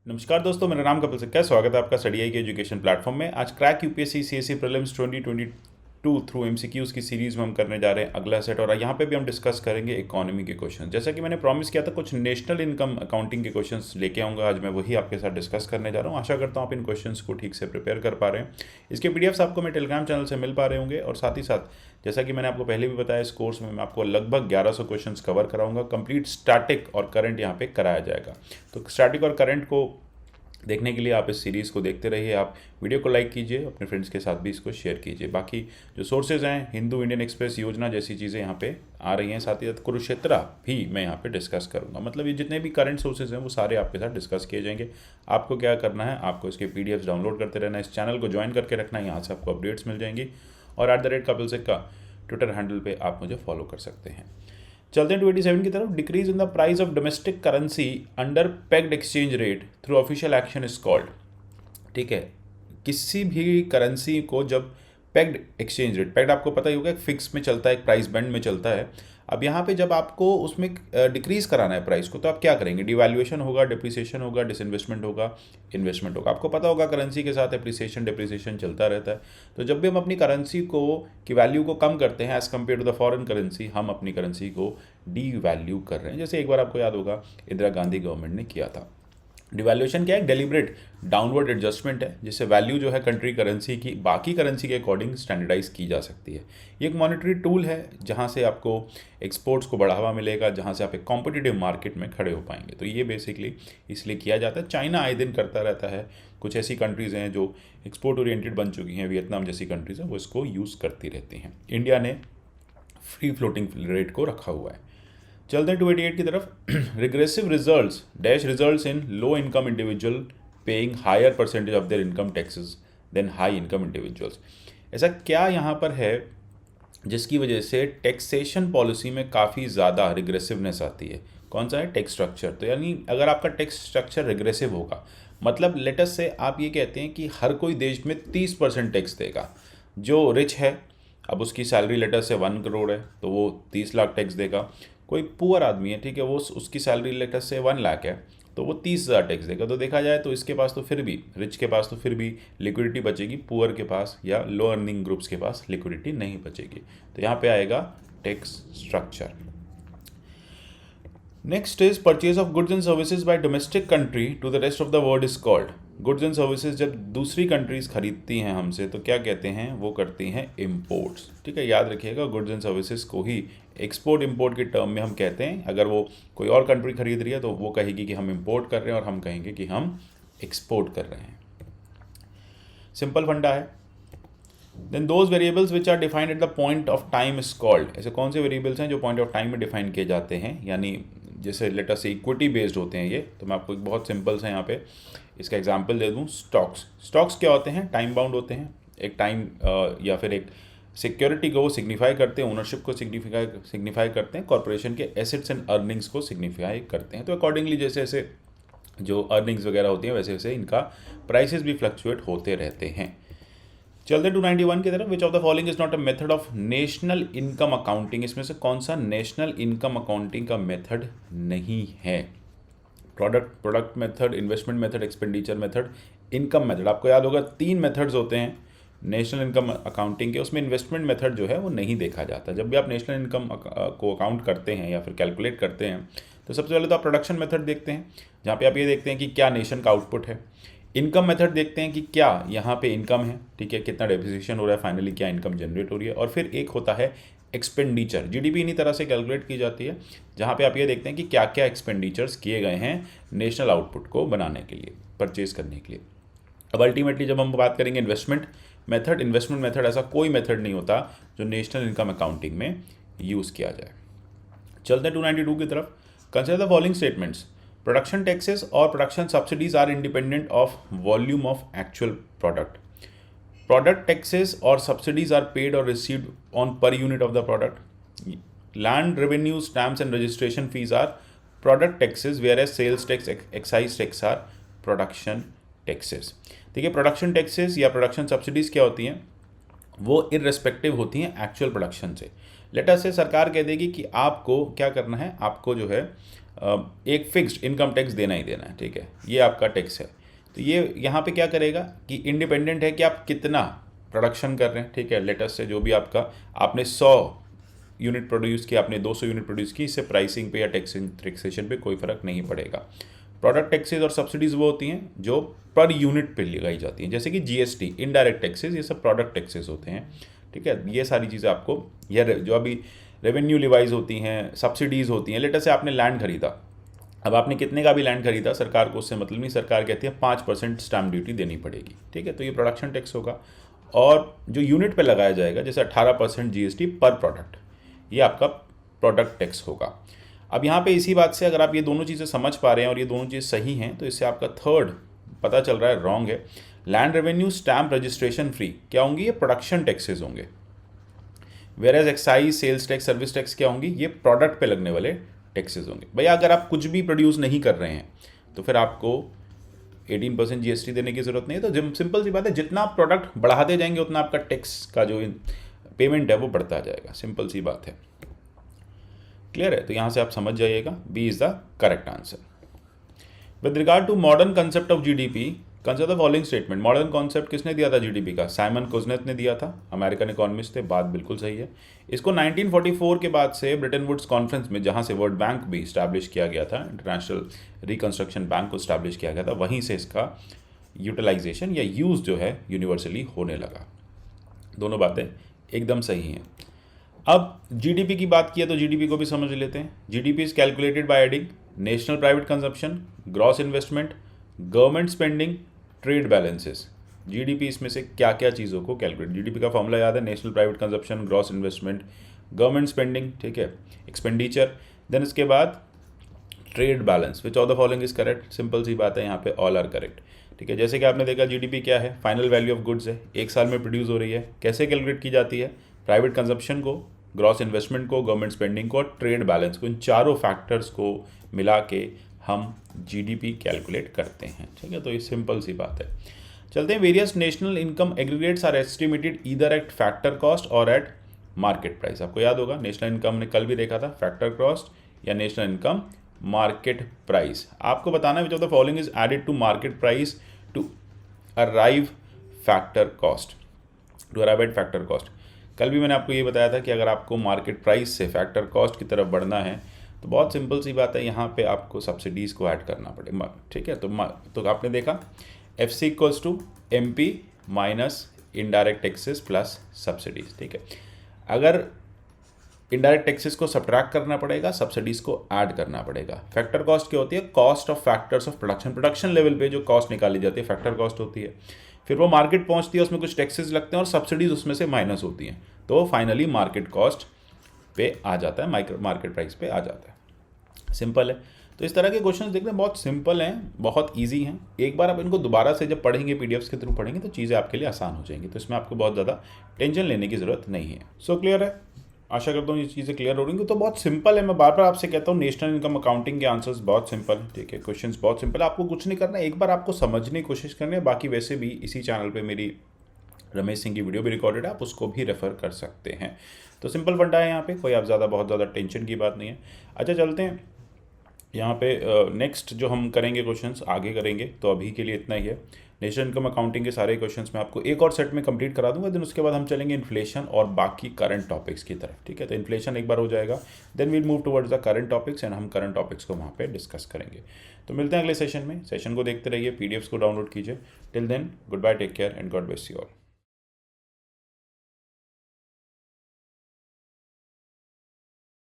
नमस्कार दोस्तों, मेरा नाम कपिल सिक्का है। स्वागत है आपका स्टडी आई के एजुकेशन प्लेटफॉर्म में। आज crack UPSC CSC prelims 2022 through MCQs की सीरीज में हम करने जा रहे हैं अगला सेट, और यहाँ पे भी हम डिस्कस करेंगे इकोनॉमी के क्वेश्चन। जैसा कि मैंने प्रॉमिस किया था, कुछ नेशनल इनकम अकाउंटिंग के क्वेश्चंस लेके आऊँगा। आज मैं वही आपके साथ डिस्कस करने जा रहा हूँ। आशा करता हूँ आप इन क्वेश्चंस को ठीक से प्रिपेयर कर पा रहे हैं। इसके पीडीएफ्स आपको मैं टेलीग्राम चैनल से मिल पा रहे होंगे, और साथ ही साथ जैसा कि मैंने आपको पहले भी बताया, इस कोर्स में मैं आपको लगभग 1100 क्वेश्चंस कवर कराऊंगा। कंप्लीट स्टैटिक और करंट यहाँ पे कराया जाएगा। तो स्टैटिक और करंट को देखने के लिए आप इस सीरीज़ को देखते रहिए। आप वीडियो को लाइक कीजिए, अपने फ्रेंड्स के साथ भी इसको शेयर कीजिए। बाकी जो सोर्सेज हैं, हिंदू इंडियन एक्सप्रेस योजना जैसी चीज़ें यहाँ पे आ रही हैं। साथ ही साथ कुरुक्षेत्रा भी मैं यहाँ पे डिस्कस करूँगा। मतलब ये जितने भी करंट सोर्सेज हैं वो सारे आपके साथ डिस्कस किए जाएंगे। आपको क्या करना है, आपको इसके पीडीएफ्स डाउनलोड करते रहना है, इस चैनल को ज्वाइन करके रखना है, यहाँ से आपको अपडेट्स मिल जाएंगी। और @कपिल सिक्का ट्विटर हैंडल पर आप मुझे फॉलो कर सकते हैं। चलते हैं 27 की तरफ। Decrease in the price of domestic currency under pegged exchange rate through official action is called. ठीक है, किसी भी करेंसी को जब पेग्ड एक्सचेंज रेट, पेग्ड आपको पता ही होगा, एक फिक्स में चलता है, एक प्राइस बैंड में चलता है। अब यहाँ पे जब आपको उसमें डिक्रीज कराना है प्राइस को, तो आप क्या करेंगे? डिवैल्यूएशन होगा, डिप्रिसिएशन होगा, डिसइन्वेस्टमेंट होगा, इन्वेस्टमेंट होगा। आपको पता होगा करेंसी के साथ एप्रिसिएशन डिप्रिसिएशन चलता रहता है। तो जब भी हम अपनी करेंसी को की वैल्यू को कम करते हैं as compare to the foreign currency, हम अपनी करेंसी को डी वैल्यू कर रहे हैं। जैसे एक बार आपको याद होगा इंदिरा गांधी गवर्नमेंट ने किया था। डिवैल्यूएशन क्या है? डेलिब्रेट डाउनवर्ड एडजस्टमेंट है, जिससे वैल्यू जो है कंट्री करेंसी की बाकी करेंसी के अकॉर्डिंग स्टैंडर्डाइज की जा सकती है। ये एक मॉनेटरी टूल है जहाँ से आपको एक्सपोर्ट्स को बढ़ावा मिलेगा, जहाँ से आप एक कॉम्पिटिटिव मार्केट में खड़े हो पाएंगे। तो ये बेसिकली इसलिए किया जाता है। चाइना आए दिन करता रहता है। कुछ ऐसी कंट्रीज़ हैं जो एक्सपोर्ट ओरिएंटेड बन चुकी हैं, वियतनाम जैसी कंट्रीज़ हैं, वो इसको यूज़ करती रहती हैं। इंडिया ने फ्री फ्लोटिंग रेट को रखा हुआ है। चलते हैं 288 की तरफ। Regressive results dash results in low income individual paying higher percentage of their income taxes than high income individuals. ऐसा क्या यहाँ पर है जिसकी वजह से टैक्सेशन पॉलिसी में काफ़ी ज़्यादा रिग्रेसिवनेस आती है? कौन सा है? Tax structure. तो यानी अगर आपका टैक्स स्ट्रक्चर रिग्रेसिव होगा, मतलब लेटस से आप ये कहते हैं कि हर कोई देश में 30% टैक्स देगा। जो रिच है, अब उसकी सैलरी लेटर से 1 करोड़ है तो वो 30 लाख टैक्स देगा। कोई पुअर आदमी है, ठीक है, वो उसकी सैलरी लेटर से 1 लाख है तो वो 30,000 टैक्स देगा। तो देखा जाए तो इसके पास तो फिर भी, रिच के पास तो फिर भी लिक्विडिटी बचेगी, पुअर के पास या लो अर्निंग ग्रुप्स के पास लिक्विडिटी नहीं बचेगी। तो यहाँ पे आएगा tax structure. Next is purchase of goods and services by domestic country to the rest of the world is called. Goods and services जब दूसरी कंट्रीज खरीदती हैं हमसे तो क्या कहते हैं? वो करती हैं इम्पोर्ट्स। ठीक है, याद रखिएगा, गुड्स एंड सर्विसेज को ही एक्सपोर्ट इम्पोर्ट के टर्म में हम कहते हैं। अगर वो कोई और कंट्री खरीद रही है तो वो कहेगी कि हम इम्पोर्ट कर रहे हैं और हम कहेंगे कि हम एक्सपोर्ट कर रहे हैं। सिंपल फंडा है। Then those variables which are defined at the point of time is called. ऐसे कौन से वेरिएबल्स हैं जो पॉइंट ऑफ टाइम में डिफाइन किए जाते हैं? यानी जैसे लेटर से इक्विटी बेस्ड होते हैं ये, तो मैं आपको एक बहुत सिंपल सा यहाँ पे इसका एग्जांपल दे दूँ। स्टॉक्स। स्टॉक्स क्या होते हैं? टाइम बाउंड होते हैं। एक टाइम या फिर एक सिक्योरिटी को सिग्निफाई करते हैं, ओनरशिप को सिग्निफाई करते हैं, कॉर्पोरेशन के एसेट्स एंड अर्निंग्स को सिग्निफाई करते हैं। तो अकॉर्डिंगली जैसे जैसे जो अर्निंग्स वगैरह होती हैं वैसे वैसे इनका प्राइसेस भी फ्लक्चुएट होते रहते हैं। चलते 291 की तरफ। विच of the following is not a method of national income accounting. इसमें से कौन सा नेशनल इनकम अकाउंटिंग का मेथड नहीं है? Product method, investment method, expenditure method, income method. आपको याद होगा 3 मेथड्स होते हैं नेशनल इनकम अकाउंटिंग के। उसमें इन्वेस्टमेंट मेथड जो है वो नहीं देखा जाता। जब भी आप नेशनल इनकम को अकाउंट करते हैं या फिर कैलकुलेट करते हैं तो सबसे पहले तो आप प्रोडक्शन मेथड देखते हैं, जहाँ पे आप ये देखते हैं कि क्या नेशन का आउटपुट है। इनकम मेथड देखते हैं कि क्या यहाँ पे इनकम है, ठीक है, कितना डेप्रिसिएशन हो रहा है, फाइनली क्या इनकम जनरेट हो रही है। और फिर एक होता है एक्सपेंडिचर। जीडीपी इन्हीं तरह से कैलकुलेट की जाती है, जहाँ पे आप ये देखते हैं कि क्या क्या एक्सपेंडिचर्स किए गए हैं नेशनल आउटपुट को बनाने के लिए, परचेज करने के लिए। अब अल्टीमेटली जब हम बात करेंगे इन्वेस्टमेंट मेथड ऐसा कोई मेथड नहीं होता जो नेशनल इनकम अकाउंटिंग में यूज़ किया जाए। चलते हैं 292 की तरफ। Consider the following statements. Production taxes और production subsidies are independent of volume of actual product. Product taxes or subsidies are paid or received on per unit of the product. Land revenue, stamps and registration fees are product taxes, whereas sales tax, excise tax are production taxes. देखिए, production taxes या production subsidies क्या होती हैं? वो irrespective होती हैं actual production से। Let us से सरकार कह देगी कि आपको क्या करना है, आपको जो है एक फिक्स्ड इनकम टैक्स देना ही देना है, ठीक है, ये आपका टैक्स है। तो ये यहाँ पे क्या करेगा कि इंडिपेंडेंट है कि आप कितना प्रोडक्शन कर रहे हैं, ठीक है। लेटेस्ट से जो भी आपने 100 यूनिट प्रोड्यूस की, आपने 200 यूनिट प्रोड्यूस की, इससे प्राइसिंग पे या टैक्सेशन पे कोई फर्क नहीं पड़ेगा। प्रोडक्ट टैक्सेस और सब्सिडीज़ वो होती हैं जो पर यूनिट पे लगाई जाती हैं, जैसे कि जीएसटी, इनडायरेक्ट टैक्सेस, ये सब प्रोडक्ट टैक्सेस होते हैं, ठीक है। ये सारी चीज़ें आपको, या जो अभी रेवेन्यू लिवाइज होती हैं, सब्सिडीज़ होती हैं। लेटेस्ट से आपने लैंड खरीदा, अब आपने कितने का भी लैंड खरीदा, सरकार को उससे मतलब नहीं, सरकार कहती है 5% स्टैम्प ड्यूटी देनी पड़ेगी, ठीक है। तो ये प्रोडक्शन टैक्स होगा। और जो यूनिट पे लगाया जाएगा, जैसे 18% जीएसटी पर प्रोडक्ट, ये आपका प्रोडक्ट टैक्स होगा। अब यहाँ पे इसी बात से अगर आप ये दोनों चीज़ें समझ पा रहे हैं और ये दोनों चीज़ सही हैं, तो इससे आपका थर्ड पता चल रहा है रॉन्ग है। Land revenue stamp registration free क्या होंगी, ये प्रोडक्शन टैक्सेस होंगे। Where as excise, sales tax, service tax क्या होंगी, ये प्रोडक्ट पे लगने वाले टैक्सेस होंगे। भैया अगर आप कुछ भी प्रोड्यूस नहीं कर रहे हैं तो फिर आपको 18% जीएसटी देने की जरूरत नहीं है। तो सिंपल सी बात है, जितना आप प्रोडक्ट बढ़ाते जाएंगे उतना आपका टैक्स का जो पेमेंट है वो बढ़ता जाएगा, सिंपल सी बात है। क्लियर है? तो यहाँ से आप समझ जाइएगा, B is the correct answer. With regard to modern concept of GDP, consider the following statement. Modern concept किसने दिया था जीडीपी का? साइमन कुजनेत ने दिया था, अमेरिकन इकोनॉमिस्ट थे। बात बिल्कुल सही है। इसको 1944 के बाद से ब्रिटेन वुड्स कॉन्फ्रेंस में, जहाँ से वर्ल्ड बैंक भी इस्टेब्लिश किया गया था, इंटरनेशनल रिकंस्ट्रक्शन बैंक को इस्टेब्लिश किया गया था, वहीं से इसका यूटिलाइजेशन या यूज़ जो है यूनिवर्सली होने लगा। दोनों बातें एकदम सही हैं। अब जीडीपी की बात की है तो जीडीपी को भी समझ लेते हैं। GDP is calculated by adding national private consumption, gross investment, government spending, trade balances. GDP इसमें से क्या क्या चीज़ों को कैलकुलेट, जीडीपी का फॉर्मूला याद है, national private consumption, gross investment, government spending, ठीक है, एक्सपेंडिचर, देन इसके बाद trade balance. Which of the following is correct? Simple सी बात है, यहाँ पे ऑल आर करेक्ट, ठीक है। जैसे कि आपने देखा जीडीपी क्या है, फाइनल वैल्यू ऑफ गुड्स है, एक साल में प्रोड्यूस हो रही है। कैसे कैलकुलेट की जाती है? प्राइवेट कंजप्शन को, ग्रॉस इन्वेस्टमेंट को, गवर्नमेंट स्पेंडिंग को और ट्रेड बैलेंस को, इन चारों फैक्टर्स को मिला के हम जीडीपी कैलकुलेट करते हैं, ठीक है। तो ये सिंपल सी बात है। चलते हैं। Various national income aggregates are estimated either at factor cost or at market price. आपको याद होगा नेशनल इनकम ने कल भी देखा था, फैक्टर कॉस्ट या नेशनल इनकम मार्केट प्राइस। आपको बताना है which of the following is added to market price to arrive factor cost, to arrive at factor cost. कल भी मैंने आपको ये बताया था कि अगर आपको मार्केट प्राइस से फैक्टर कॉस्ट की तरफ बढ़ना है तो बहुत सिंपल सी बात है, यहाँ पे आपको सब्सिडीज़ को ऐड करना पड़ेगा, ठीक है। तो आपने देखा FC equals to MP minus indirect taxes plus subsidies, ठीक है। अगर इनडायरेक्ट टैक्सेस को सब्ट्रैक्ट करना पड़ेगा, सब्सिडीज़ को ऐड करना पड़ेगा। फैक्टर कॉस्ट क्या होती है? Cost of factors of production, production level पे जो कॉस्ट निकाली जाती है फैक्टर कॉस्ट होती है। फिर वो मार्केट पहुंचती है, उसमें कुछ टैक्सेस लगते हैं और सब्सिडीज़ उसमें से माइनस होती हैं, तो फाइनली मार्केट कॉस्ट पे आ जाता है, मार्केट प्राइस पे आ जाता है। सिंपल है। तो इस तरह के क्वेश्चन देखने बहुत सिंपल हैं, बहुत इजी हैं। एक बार आप इनको दोबारा से जब पढ़ेंगे, पीडीएफ्स के थ्रू पढ़ेंगे, तो चीज़ें आपके लिए आसान हो जाएंगी। तो इसमें आपको बहुत ज़्यादा टेंशन लेने की ज़रूरत नहीं है। सो क्लियर है? आशा करता हूँ ये चीज़ें क्लियर हो रही हैं। तो बहुत सिंपल है, मैं बार बार आपसे कहता हूँ, नेशनल इनकम अकाउंटिंग के आंसर्स बहुत सिंपल है, ठीक है। क्वेश्चंस बहुत सिंपल है, आपको कुछ नहीं करना है, एक बार आपको समझने की कोशिश करनी है। बाकी वैसे भी इसी चैनल पे मेरी रमेश सिंह की वीडियो भी रिकॉर्डेड है, आप उसको भी रेफर कर सकते हैं। तो सिंपल फंडा है यहाँ पे, कोई आप बहुत ज़्यादा टेंशन की बात नहीं है। अच्छा चलते हैं यहाँ पे नेक्स्ट जो हम करेंगे क्वेश्चंस आगे करेंगे, तो अभी के लिए इतना ही है। नेशनल इनकम अकाउंटिंग के सारे क्वेश्चंस मैं आपको एक और सेट में कंप्लीट करा दूंगा, देन उसके बाद हम चलेंगे इन्फ्लेशन और बाकी करंट टॉपिक्स की तरफ, ठीक है। तो इन्फ्लेशन एक बार हो जाएगा, then we'll move towards the current topics and हम करंट टॉपिक्स को वहाँ पे डिस्कस करेंगे। तो मिलते हैं अगले सेशन में। सेशन को देखते रहिए, पीडीएफ्स को डाउनलोड कीजिए। Till then good bye, take care and God bless you all.